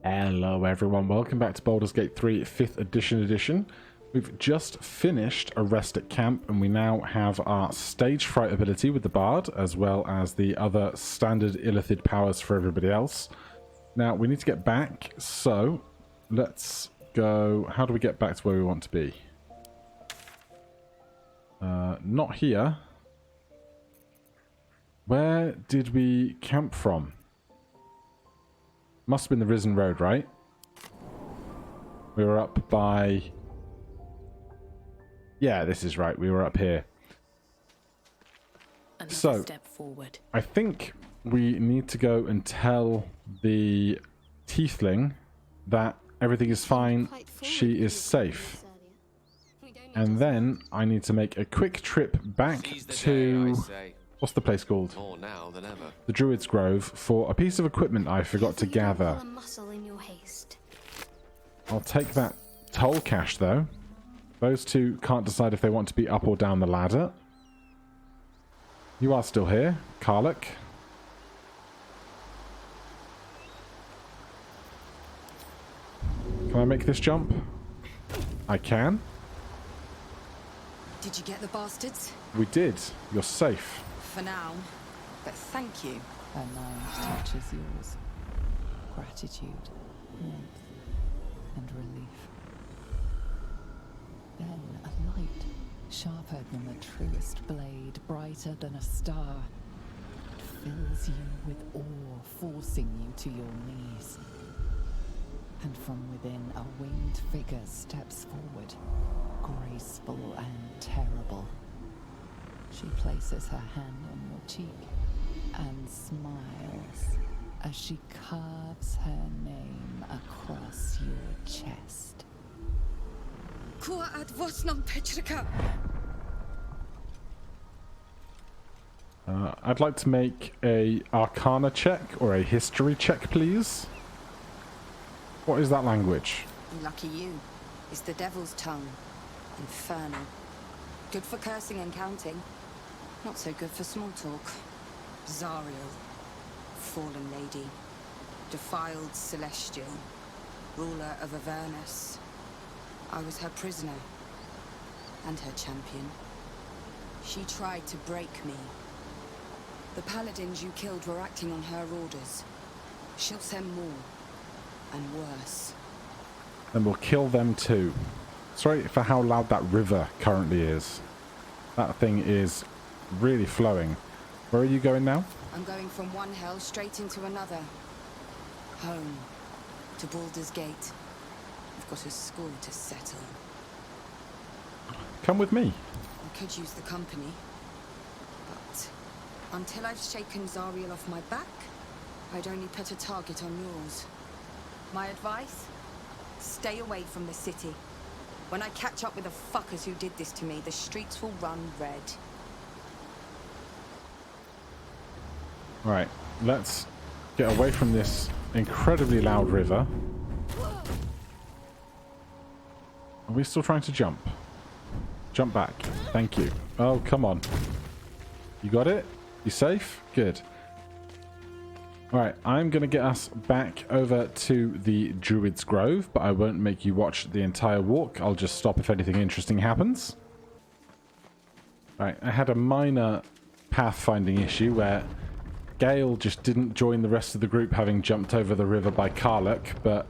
Hello everyone, welcome back to Baldur's Gate 3 5th edition. We've just finished a rest at camp and we now have our stage fright ability with the Bard as well as the other standard illithid powers for everybody else. Now we need to get back, so let's go. How do we get back to where we want to be? Not here. Where did we camp from? Must have been the Risen Road, right? We were up by... Yeah, this is right. We were up here. Another so, step forward. I think we need to go and tell the Tiefling that everything is fine, she is safe. And then I need to make a quick trip back to... What's the place called? More now than ever. The Druid's Grove for a piece of equipment I forgot to gather. I'll take that toll cash though. Those two can't decide if they want to be up or down the ladder. You are still here, Karluk. Can I make this jump? I can. Did you get the bastards? We did. You're safe. For now, but thank you. Her mind touches yours. Gratitude, warmth, and relief. Then a light, sharper than the truest blade, brighter than a star. It fills you with awe, forcing you to your knees. And from within, a winged figure steps forward, graceful and terrible. She places her hand on your cheek and smiles as she carves her name across your chest. Kua ad vos nam petrika. I'd like to make a Arcana check or a history check, please. What is that language? Lucky you. It's the devil's tongue. Infernal. Good for cursing and counting. Not so good for small talk. Zariel. Fallen lady. Defiled celestial. Ruler of Avernus. I was her prisoner. And her champion. She tried to break me. The paladins you killed were acting on her orders. She'll send more. And worse. Then we'll kill them too. Sorry for how loud that river currently is. That thing is really flowing. Where are you going now? I'm going from one hell straight into another. Home. To Baldur's Gate. I've got a score to settle. Come with me. I could use the company. But until I've shaken Zariel off my back, I'd only put a target on yours. My advice? Stay away from the city. When I catch up with the fuckers who did this to me, the streets will run red. Alright, let's get away from this incredibly loud river. Are we still trying to jump? Jump back. Thank you. Oh, come on. You got it? You safe? Good. Alright, I'm going to get us back over to the Druid's Grove, but I won't make you watch the entire walk. I'll just stop if anything interesting happens. Alright, I had a minor pathfinding issue where Gale just didn't join the rest of the group having jumped over the river by Karluk, but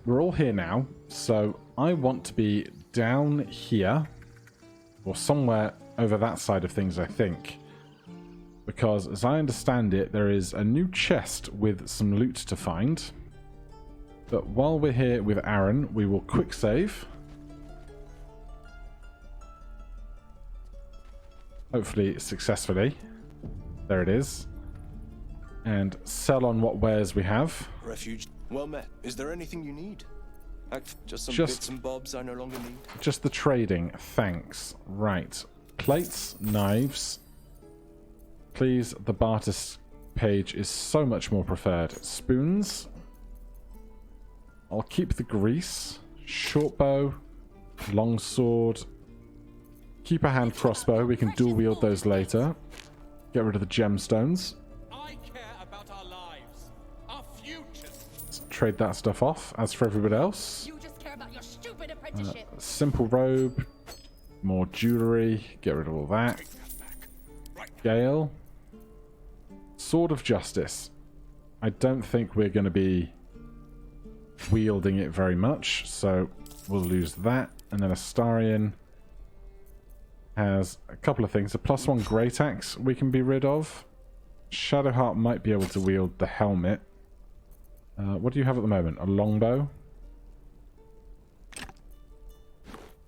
we're all here now, so I want to be down here, or somewhere over that side of things, I think. Because, as I understand it, there is a new chest with some loot to find. But while we're here with Aaron, we will quick save. Hopefully successfully. There it is. And sell on what wares we have. Refuge. Well met. Is there anything you need? Just some bits and bobs I no longer need. Just the trading. Thanks. Right. Plates, knives. Please, the barter page is so much more preferred. Spoons. I'll keep the grease. Short bow. Long sword. Keep a hand crossbow. We can dual wield those later. Get rid of the gemstones. I care about our lives, our futures. Let's trade that stuff off. As for everybody else, You just care about your stupid apprenticeship. simple robe, more jewelry, get rid of all that. Gale. Sword of Justice. I don't think we're going to be wielding it very much, so we'll lose that. And then Astarion has a couple of things. A +1 Great Axe we can be rid of. Shadowheart might be able to wield the helmet. What do you have at the moment? A longbow?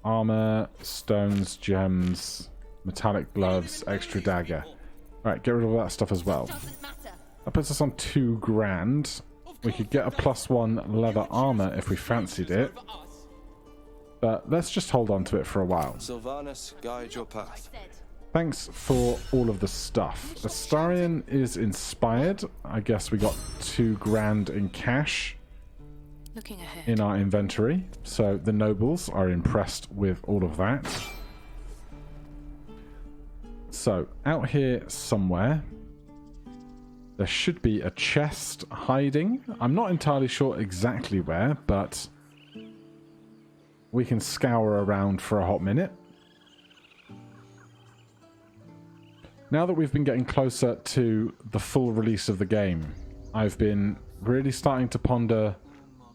Armor, stones, gems, metallic gloves, extra dagger. Alright, get rid of all that stuff as well. That puts us on 2 grand. We could get a +1 leather armor if we fancied it. But let's just hold on to it for a while. Sylvanas, guide your path. Thanks for all of the stuff. Astarion is inspired. I guess we got 2 grand in cash Looking ahead. in our inventory. So the nobles are impressed with all of that. So out here somewhere, there should be a chest hiding. I'm not entirely sure exactly where, but we can scour around for a hot minute. Now that we've been getting closer to the full release of the game, I've been really starting to ponder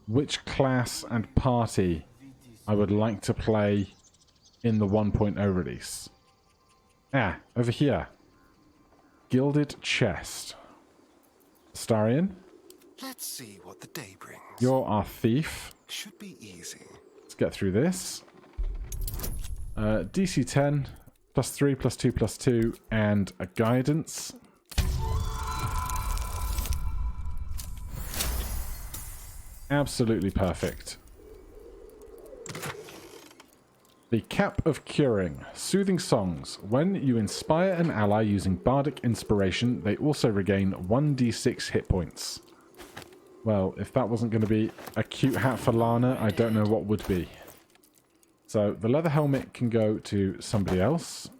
which class and party I would like to play in the 1.0 release. Ah, over here. Gilded chest. Astarion, Let's see what the day brings. you're our thief. Should be easy. Let's get through this. DC 10, +3, +2, +2, and a guidance. Absolutely perfect. The Cap of Curing. Soothing songs. When you inspire an ally using bardic inspiration, they also regain 1d6 hit points. Well, if that wasn't going to be a cute hat for Lana, I don't know what would be. So the leather helmet can go to somebody else.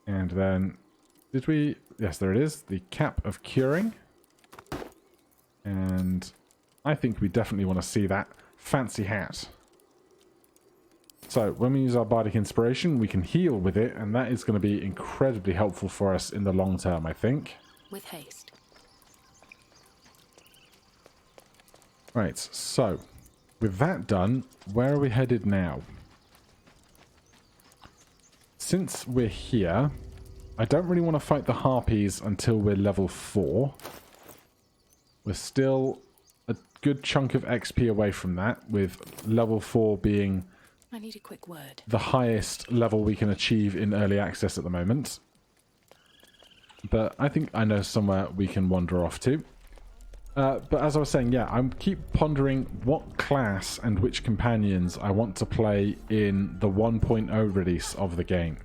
And then, did we... Yes, there it is. The Cap of Curing. And I think we definitely want to see that fancy hat. So when we use our bardic inspiration, we can heal with it, and that is going to be incredibly helpful for us in the long term, I think. With haste. Right, so with that done, where are we headed now? Since we're here, I don't really want to fight the harpies until we're level 4. We're still a good chunk of XP away from that, with level 4 being I need a quick word. the highest level we can achieve in early access at the moment. But I think I know somewhere we can wander off to. But as I was saying, yeah, I keep pondering what class and which companions I want to play in the 1.0 release of the game.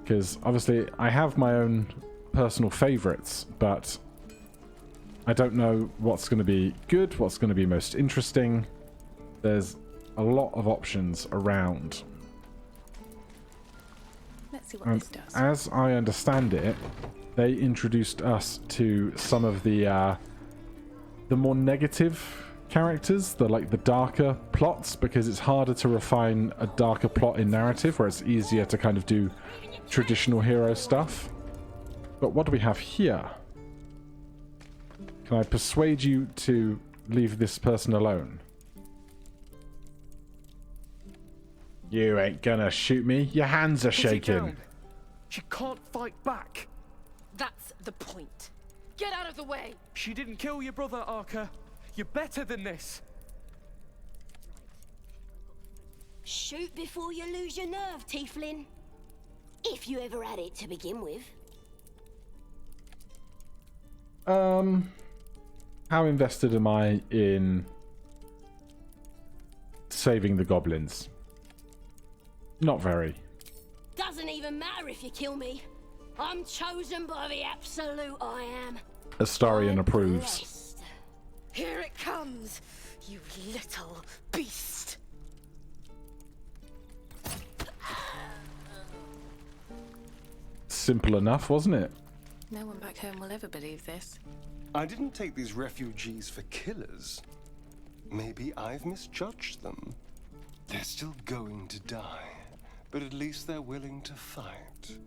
Because obviously I have my own personal favourites, but I don't know what's going to be good, what's going to be most interesting. There's a lot of options around. Let's see what And this does. as I understand it, they introduced us to some of the more negative characters, the darker plots, because it's harder to refine a darker plot in narrative, where it's easier to kind of do traditional hero stuff. But what do we have here? Can I persuade you to leave this person alone? You ain't gonna shoot me. Your hands are shaking. She can't fight back. That's the point. Get out of the way! She didn't kill your brother, Arca. You're better than this. Shoot before you lose your nerve, Tieflin. If you ever had it to begin with. How invested am I in saving the goblins? Not very. Doesn't even matter if you kill me. I'm chosen by the absolute I am. Astarion I'm approves. blessed. Here it comes, you little beast! Simple enough, wasn't it? No one back home will ever believe this. I didn't take these refugees for killers. Maybe I've misjudged them. They're still going to die, but at least they're willing to fight.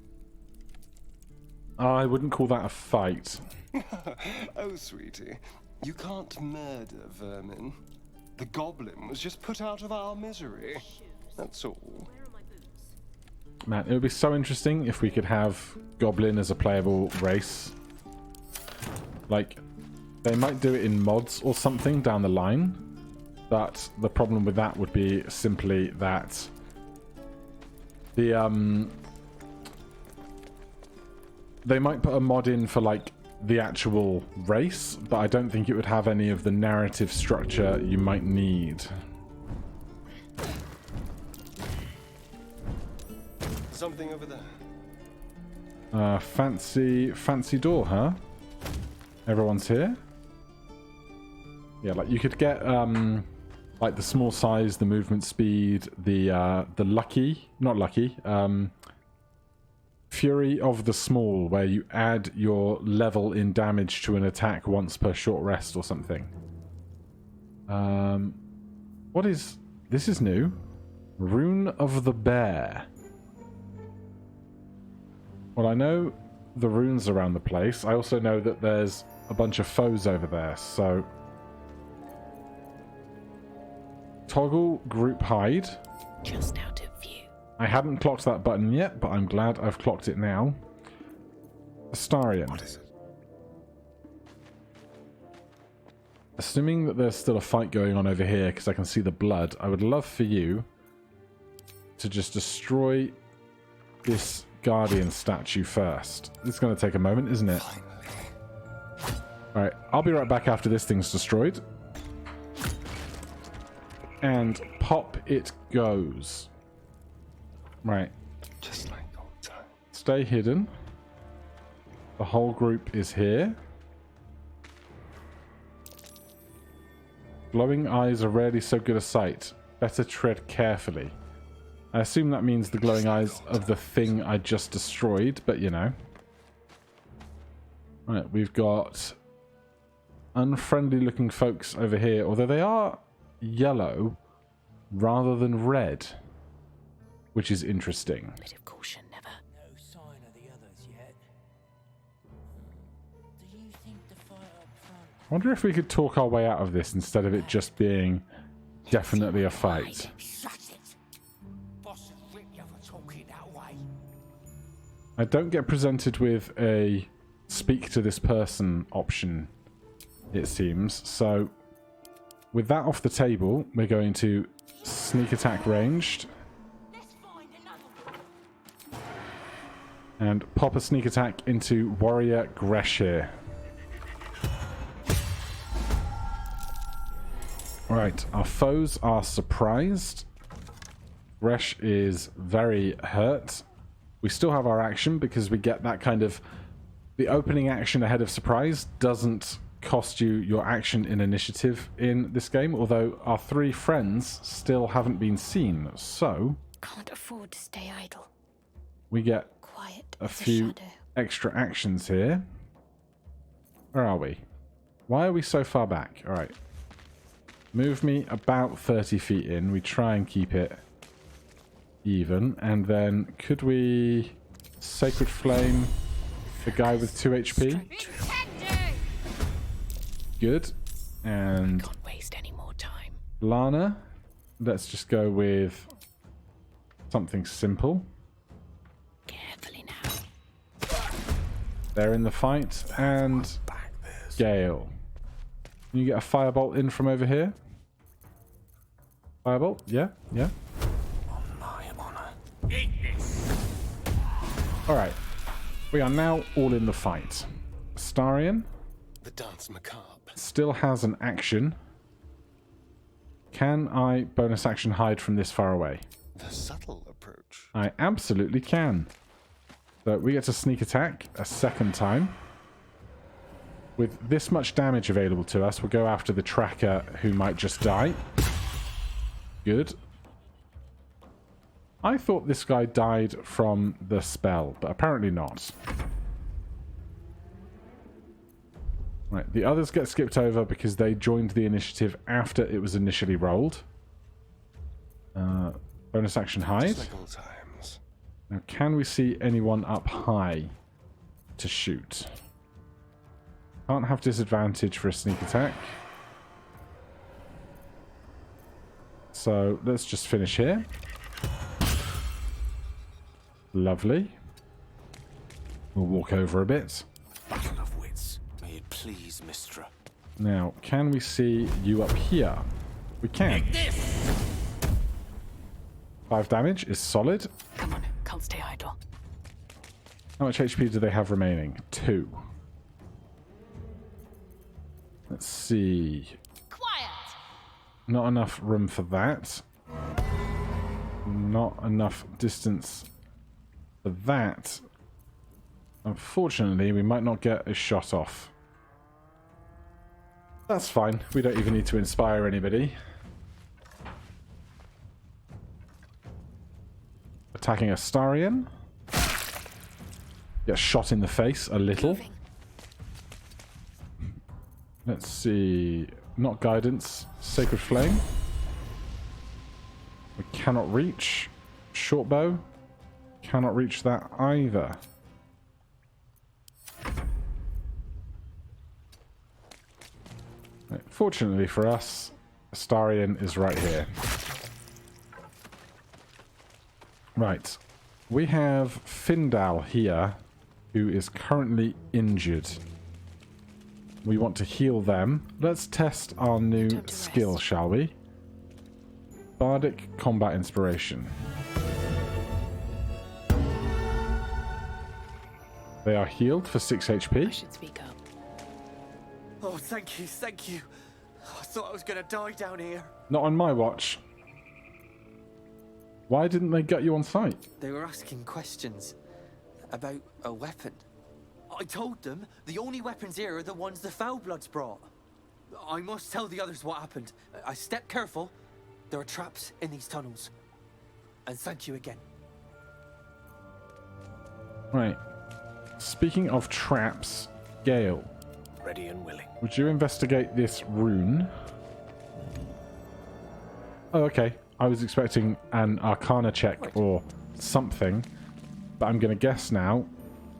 I wouldn't call that a fight. Oh, sweetie, you can't murder vermin. The goblin was just put out of our misery. That's all. Man, it would be so interesting if we could have Goblin as a playable race. Like, they might do it in mods or something down the line, but the problem with that would be simply that the they might put a mod in for like the actual race, but I don't think it would have any of the narrative structure you might need. Something over there. Fancy door, huh? Everyone's here? Yeah, like you could get like the small size, the movement speed, the Fury of the Small, where you add your level in damage to an attack once per short rest or something. What is... This is new. Rune of the Bear. Well, I know the runes around the place. I also know that there's a bunch of foes over there, so... Toggle group hide. Just out of view. I hadn't clocked that button yet, but I'm glad I've clocked it now. Astarion. What is it? Assuming that there's still a fight going on over here, because I can see the blood, I would love for you to just destroy this Guardian statue first. It's going to take a moment, isn't it? Alright, I'll be right back after this thing's destroyed. And pop it goes. Right. Just like old times. Stay hidden. The whole group is here. Glowing eyes are rarely so good a sight. Better tread carefully. I assume that means the glowing eyes of the thing I just destroyed, but you know. Right, we've got unfriendly looking folks over here, although they are yellow rather than red, which is interesting. Bit of caution, never. No sign of the others yet. Do you think the fight up front? I wonder if we could talk our way out of this instead of it just being definitely a fight. I don't get presented with a speak to this person option, it seems. So with that off the table, we're going to sneak attack ranged. And pop a sneak attack into Warrior Gresh here. Alright, our foes are surprised. Gresh is very hurt. We still have our action because we get that kind of... The opening action ahead of surprise doesn't cost you your action in initiative in this game, although our three friends still haven't been seen, so... Can't afford to stay idle. We get Quiet a few extra actions here. Where are we? Why are we so far back? Alright. Move me about 30 feet in. We try and keep it even. And then could we Sacred Flame the guy with 2 HP? Good. And can't waste any more time. Lana. Let's just go with something simple. Carefully now. They're in the fight. And Gale. Can you get a firebolt in from over here? Firebolt? Yeah, yeah. Alright. We are now all in the fight. Astarion The dance macabre. still has an action. Can I bonus action hide from this far away? The subtle approach. I absolutely can. So we get to sneak attack a second time. With this much damage available to us, we'll go after the tracker who might just die. Good. I thought this guy died from the spell, but apparently not. Right, the others get skipped over because they joined the initiative after it was initially rolled. Bonus action hide. Just like old times. Now, can we see anyone up high to shoot? Can't have disadvantage for a sneak attack. So let's just finish here. Lovely. We'll walk over a bit. Battle of wits. May it please, Mistra. Now, can we see you up here? We can. 5 damage is solid. Come on, can't stay idle. How much HP do they have remaining? 2. Let's see. Quiet! Not enough room for that. Not enough distance for that. Unfortunately, we might not get a shot off. That's fine. We don't even need to inspire anybody. Attacking Astarion. Get shot in the face a little. Let's see. Not guidance. Sacred Flame. We cannot reach. Short bow. Cannot reach that either. Right, fortunately for us, Astarion is right here. Right. We have Findal here, who is currently injured. We want to heal them. Let's test our new skill, shall we? Bardic Combat Inspiration. They are healed for 6 HP. I should speak up. Oh, thank you, thank you. I thought I was gonna die down here. Not on my watch. Why didn't they get you on site? They were asking questions about a weapon. I told them the only weapons here are the ones the Foulbloods brought. I must tell the others what happened. I stepped careful. There are traps in these tunnels. And thank you again. Right. Speaking of traps, Gale, Ready and willing. would you investigate this rune? Oh, okay. I was expecting an Arcana check or something, but I'm going to guess now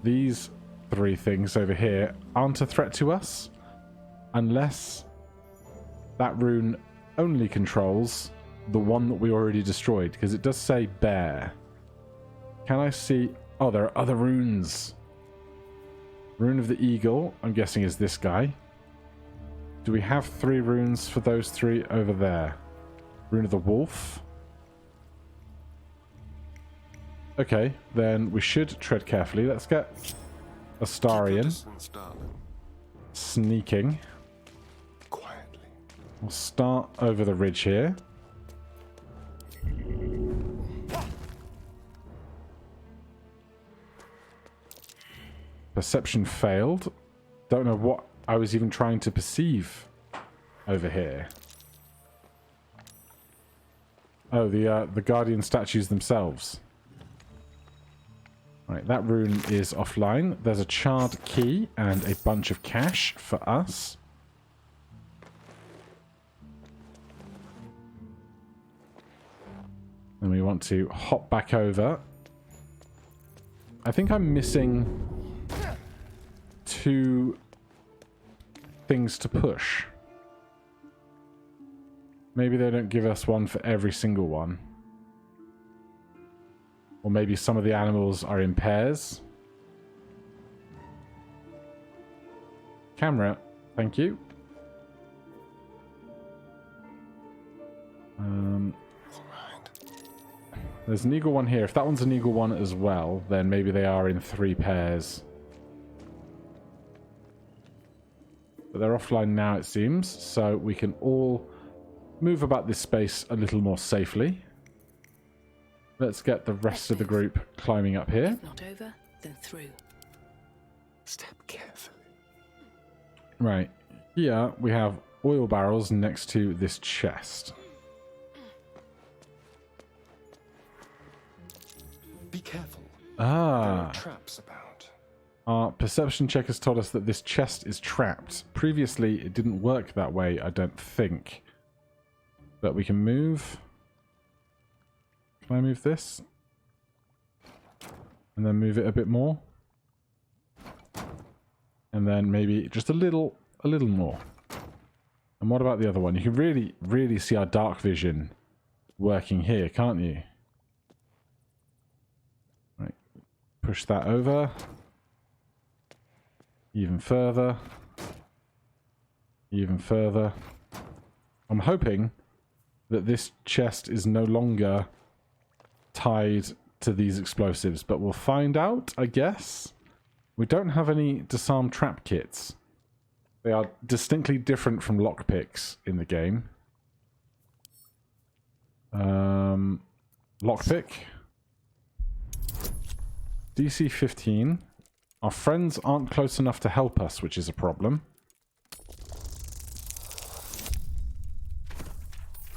these 3 things over here aren't a threat to us unless that rune only controls the one that we already destroyed, because it does say bear. Can I see... Oh, there are other runes. Rune of the Eagle, I'm guessing is this guy. Do we have 3 runes for those 3 over there? Rune of the Wolf. Okay, then we should tread carefully. Let's get Astarion Distance, darling. sneaking. Quietly. We'll start over the ridge here. Perception failed. Don't know what I was even trying to perceive over here. Oh, the Guardian statues themselves. Right, that rune is offline. There's a charred key and a bunch of cash for us. And we want to hop back over. I think I'm missing 2 things to push. Maybe they don't give us one for every single one. Or maybe some of the animals are in pairs. Camera, thank you. There's an eagle one here. If that one's an eagle one as well, then maybe they are in 3 pairs. But they're offline now, it seems, so we can all move about this space a little more safely. Let's get the rest of the group climbing up here. If not over, then through. Step carefully. Right. Here we have oil barrels next to this chest. Be careful. Ah. There are traps about. Our perception check has told us that this chest is trapped. Previously, it didn't work that way, I don't think. But we can move. Can I move this? And then move it a bit more. And then maybe just a little more. And what about the other one? You can really, really see our dark vision working here, can't you? Right. Push that over. Even further. Even further. I'm hoping that this chest is no longer tied to these explosives, but we'll find out, I guess. We don't have any disarm trap kits. They are distinctly different from lockpicks in the game. Lockpick. DC 15. Our friends aren't close enough to help us, which is a problem.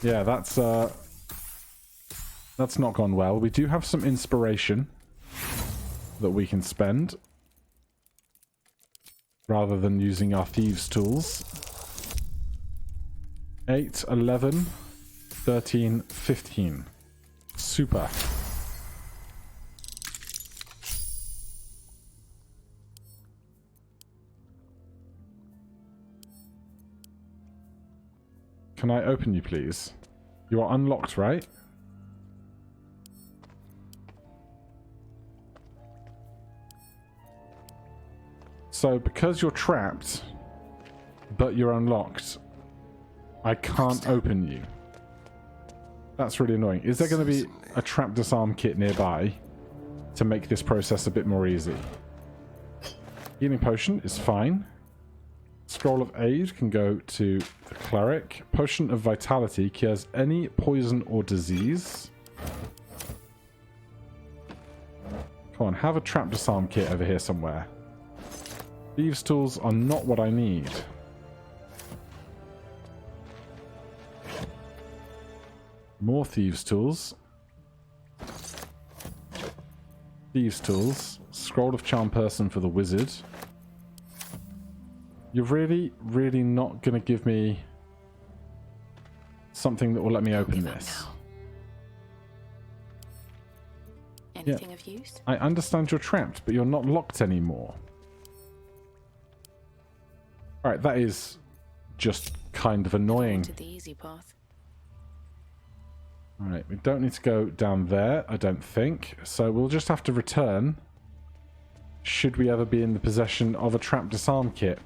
Yeah, that's not gone well. We do have some inspiration that we can spend rather than using our thieves' tools. 8, 11, 13, 15. Super. Can I open you, please? You are unlocked, right? So, because you're trapped, but you're unlocked, I can't open you. That's really annoying. Is there going to be a trap disarm kit nearby to make this process a bit more easy? Healing potion is fine. Scroll of Aid can go to the Cleric. Potion of Vitality cures any poison or disease. Come on, have a trap disarm kit over here somewhere. Thieves' tools are not what I need. More thieves' tools. Thieves' tools. Scroll of Charm Person for the wizard. You're really, really not going to give me something that will let me open this. Anything of use? I understand you're trapped, but you're not locked anymore. Alright, that is just kind of annoying. To the easy path. Alright, we don't need to go down there, I don't think. So we'll just have to return should we ever be in the possession of a trap disarm kit.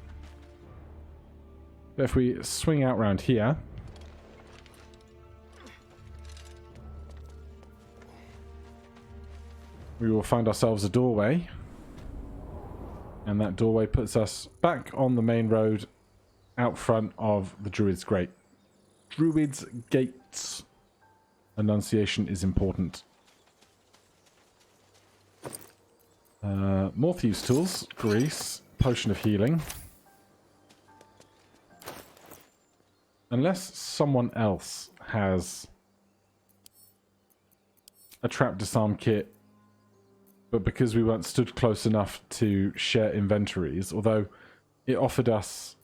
If we swing out round here, we will find ourselves a doorway, and that doorway puts us back on the main road out front of the Druid's Gate. Druid's Gates. Enunciation is important. More thieves' tools, grease, potion of healing. Unless someone else has a trap disarm kit, but because we weren't stood close enough to share inventories, although it offered us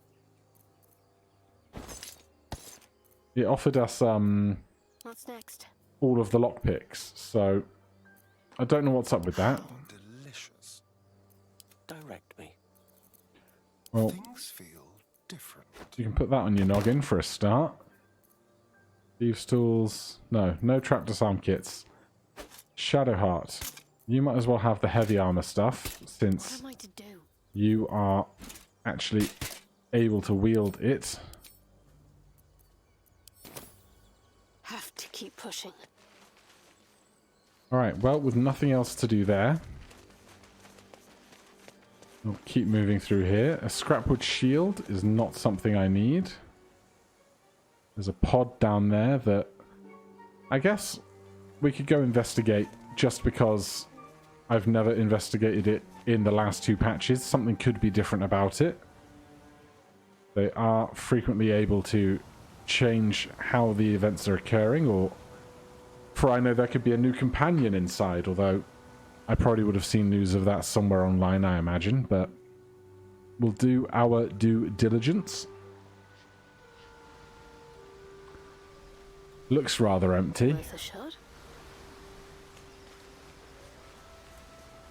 What's next? all of the lockpicks, so I don't know what's up with that. Delicious. Direct me. Well, Things feel different. you can put that on your noggin for a start. Thieves' tools. No trap disarm kits. Shadowheart. You might as well have the heavy armor stuff, since What am I to do? you are actually able to wield it. Have to keep pushing. Alright, well, with nothing else to do there, we'll keep moving through here. A scrapwood shield is not something I need. There's a pod down there that I guess we could go investigate, just because I've never investigated it in the last 2 patches. Something could be different about it. They are frequently able to change how the events are occurring, or for I know there could be a new companion inside, although I probably would have seen news of that somewhere online, I imagine, but we'll do our due diligence. Looks rather empty. Worth a shot.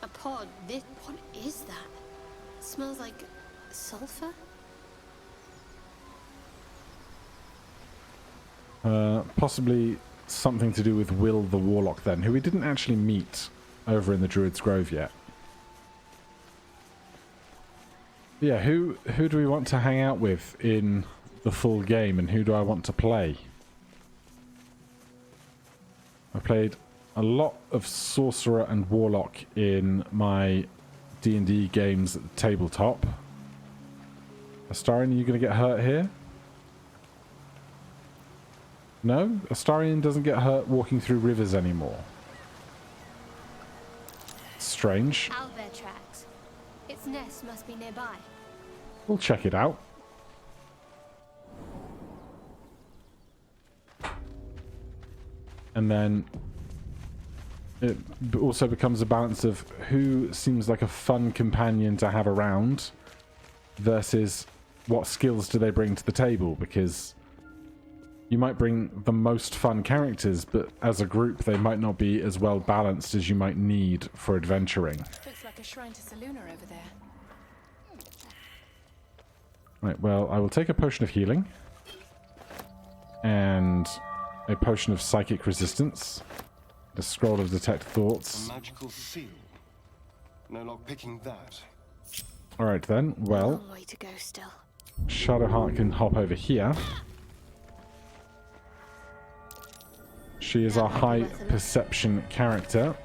A pod. What is that? Smells like sulfur. Possibly something to do with Will the Warlock then, who we didn't actually meet over in the Druid's Grove yet. Yeah, who do we want to hang out with in the full game, and who do I want to play? I played a lot of Sorcerer and Warlock in my D&D games at the tabletop. Astarion, are you going to get hurt here? No? Astarion doesn't get hurt walking through rivers anymore. Strange. Owlbear tracks. Its nest must be nearby. We'll check it out. And then it also becomes a balance of who seems like a fun companion to have around versus what skills do they bring to the table, because you might bring the most fun characters, but as a group they might not be as well balanced as you might need for adventuring. Looks like a shrine to Seluna over there. Right, well, I will take a potion of healing and a potion of psychic resistance, a scroll of detect thoughts. A magical seal. No lock picking that. Alright then, well, Long way to go still. Shadowheart can hop over here. She is our high perception character.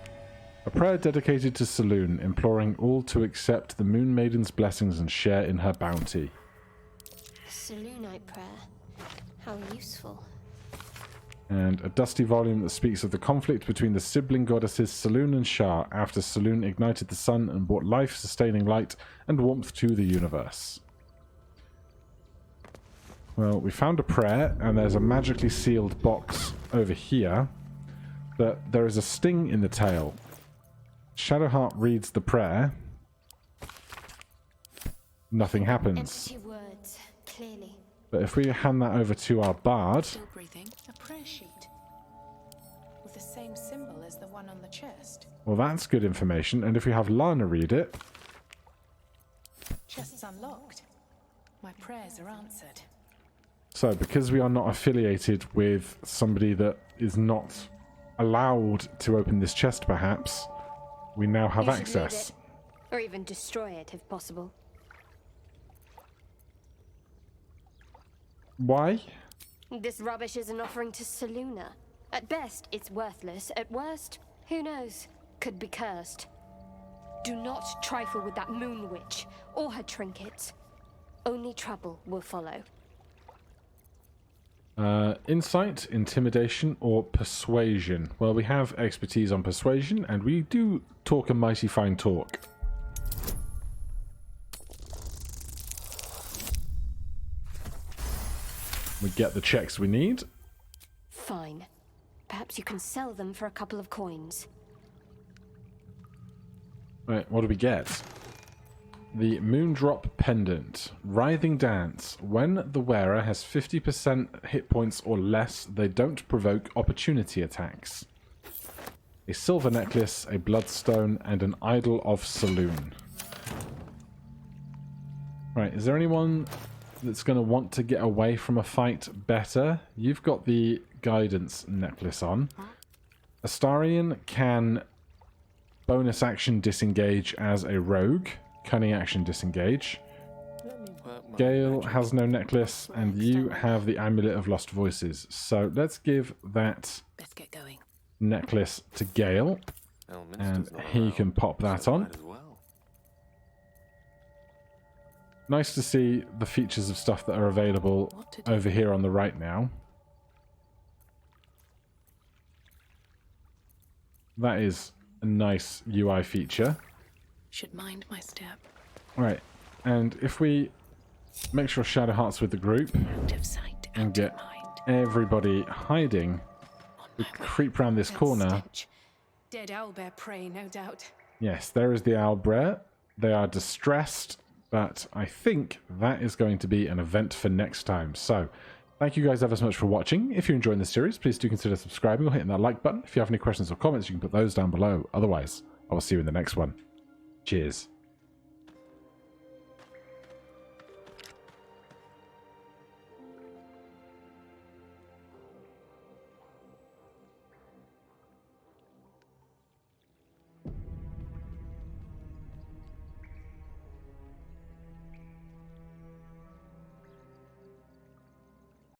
A prayer dedicated to Selune, imploring all to accept the Moon Maiden's blessings and share in her bounty. Selunite prayer. How useful. And a dusty volume that speaks of the conflict between the sibling goddesses Selune and Shah after Selune ignited the sun and brought life-sustaining light and warmth to the universe. Well, we found a prayer, and there's a magically sealed box over here, but there is a sting in the tail. Shadowheart reads the prayer. Nothing happens. Empty words, clearly. But if we hand that over to our bard, Still breathing. A prayer sheet. With the same symbol as the one on the chest. well, that's good information. And if we have Lana read it, Chest's unlocked. My prayers are answered. so because we are not affiliated with somebody that is not allowed to open this chest, perhaps, we now have You should access. loot it, or even destroy it if possible. Why? This rubbish is an offering to Seluna. At best, it's worthless. At worst, who knows? Could be cursed. Do not trifle with that moon witch or her trinkets. Only trouble will follow. Insight, intimidation, or persuasion? Well, we have expertise on persuasion, and we do talk a mighty fine talk. We get the checks we need. Fine. Perhaps you can sell them for a couple of coins. Right, what do we get? The Moondrop Pendant. Writhing Dance. When the wearer has 50% hit points or less, they don't provoke opportunity attacks. A silver necklace, a bloodstone, and an idol of Selune. Right, is there anyone that's going to want to get away from a fight better? You've got the guidance necklace on. Astarion can bonus action disengage as a rogue. Cunning action disengage. Gale has no necklace, and you have the Amulet of Lost Voices. So let's give that Let's get going. necklace to Gale, and he can pop that on. Nice to see the features of stuff that are available over here on the right now. That is a nice UI feature. Should mind my step. Right, and if we make sure Shadowheart's with the group Out of sight, and out get of mind. everybody hiding, we creep round this That corner. stench. Dead owlbear prey, no doubt. Yes, there is the owlbear. They are distressed, but I think that is going to be an event for next time. So, thank you guys ever so much for watching. If you're enjoying the series, please do consider subscribing or hitting that like button. If you have any questions or comments, you can put those down below. Otherwise, I will see you in the next one. Cheers.